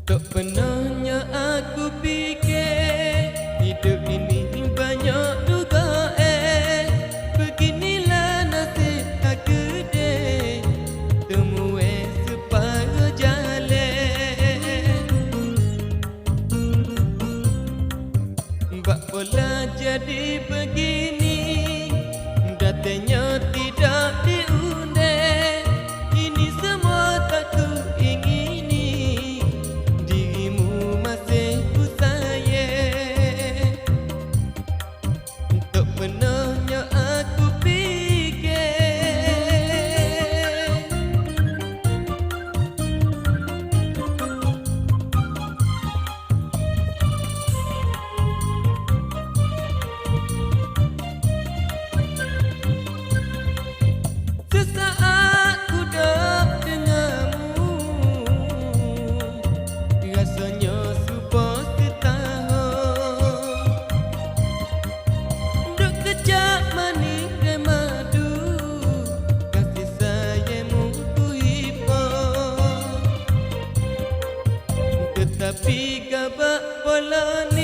Tak pernahnya aku fikir hidup ini banyak dugaan. Beginilah nasib aku deh, temui separuh jalan. Bak pola jadi begini, datanya tidak diundang. Ini semua tak ku ingini, dirimu masih ku sayang. Tak pernahnya aku fikir. Sesaat ku dap denganmu, rasanya supaya setahun. Duk kejap manis dan madu, kasih sayangmu ku hibur. Tetapi gabak pola ni